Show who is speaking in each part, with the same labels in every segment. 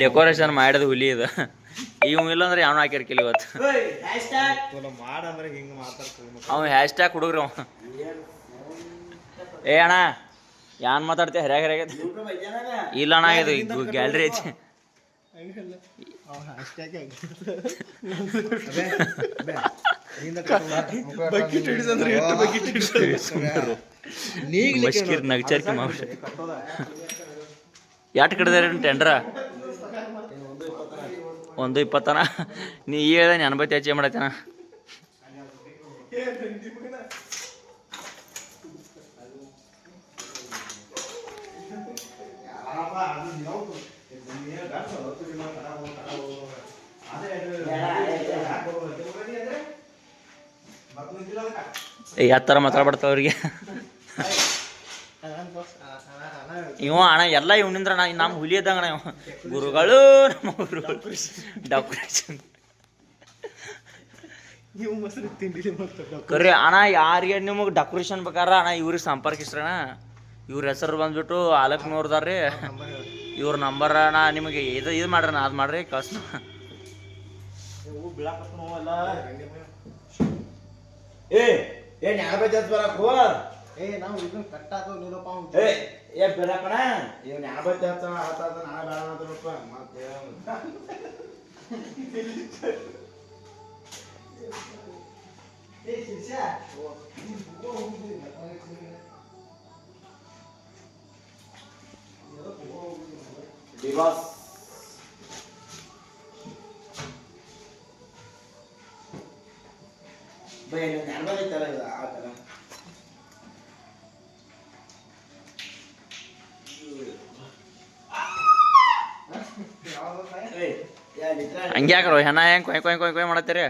Speaker 1: decoration ಮಾಡಿದ ಹುಲಿ ಇದು ಇವ್ ಇಲ್ಲಂದ್ರೆ ಯಾವನು ಹಾಕಿರ್ಕಿಲ್ಲ ಇವತ್ತು ಅವ್ ಹ್ಯಾಶ್ ಟ್ಯಾಗ್ ಹುಡುಗ್ರಿ ಅವ ಏ ಅಣ್ಣ ಯಾನ್ ಮಾತಾಡ್ತೀಯ ಹರ್ಯಾಗ ಇಲ್ಲ ಅಣ್ಣ ಇದು ಗ್ಯಾಲರಿ ಐತಿ ಮಸ್ಕಿರ್ ನಗಚಾರ್ಕಿ ಮಾಂಸ ಯಾಟ್ ಕಡ್ದಾರ ಟೆಂಡ್ರ 1:20 ನೀ ಹೇಳ ಅನ್ಬತ್ತಿ ಹಚ್ಚಿ ಮಾಡತ್ತೇನ ಯಾವ ಥರ ಮಾತಾಡ್ಬಾರ್ತಾವ ಅವ್ರಿಗೆ ಇವ ಅಣ್ಣ ಎಲ್ಲ ಇವ್ನಿಂದ್ರ ನಮ್ಮ ಹುಲಿ ಇದ್ದಂಗಣ ಇವ ಗುರುಗಳು ನಮ್ಮ ಗುರುಗಳು ಡೆಕೋರೇಷನ್ ಕರಿ ಅಣ್ಣ ಯಾರಿಗೆ ನಿಮಗೆ ಡೆಕೋರೇಷನ್ ಬೇಕಾರ ಅಣ್ಣ ಇವ್ರಿಗೆ ಸಂಪರ್ಕಿಸ್ರಣ ಇವ್ರ ಹೆಸರು ಬಂದ್ಬಿಟ್ಟು ಆಲಕ್ನವ್ರದಾರ್ರಿ ಇವ್ರ ನಂಬರ್ ಅಣ್ಣ ನಿಮಗೆ ಇದು ಮಾಡ್ರಣ ಅದು ಮಾಡ್ರಿ ಕಳ್ಸ ಹಂಗೆ ಯಾಕ್ರೋ ಹೆಣ ಹೆಂಗೆ ಕೊಯ್ ಕೊಯ್ ಕೊಯ್ ಕೊಯ್ ಮಾಡತ್ತೀರಿ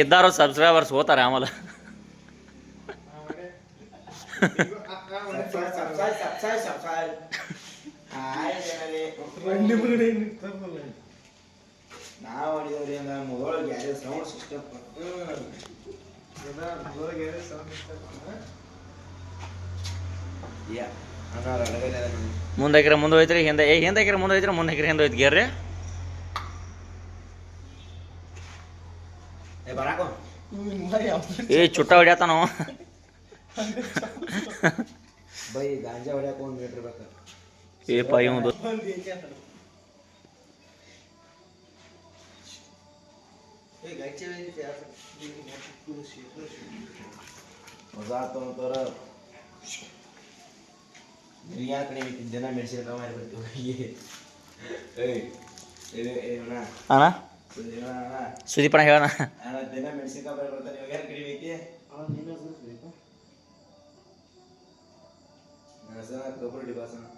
Speaker 1: ಇದ್ದಾರೋ ಸಬ್ಸ್ಕ್ರೈಬರ್ಸ್ ಹೋತಾರೆ ಆಮೇಲೆ ಮುಂದೆ ಹಾಕಿರ ಮುಂದೆ ಹೋಯ್ತ್ರಿ ಹಿಂದೆ ಹಾಕಿರ ಮುಂದೆ ಹೋಯ್ತ್ರಿ ಮುಂದೆ ಹಾಕಿರ ಹಿಂದೆ ಹೋಯ್ತು ಗೇರ್ರಿ ಏ ಚುಟ್ಟ ಹೊಡ್ಯಾತ ನಾವು ಏ ಪಾಯಿ ಒಂದು
Speaker 2: ದಿನ ಮೆಣಸಿನಕಾಯಿ
Speaker 1: ಅಣ್ಣ ಸುದೀಪಣ್ಣ ಹೇಳೋಣ
Speaker 2: ದಿನ ಮೆಣಸಿನಕಾಯಿ ಬರ್ತಾರೆ ಯಾರು ಕಡಿಮೆ ಐತಿ ಕಬಡ್ಡಿ ಭಾಷಣ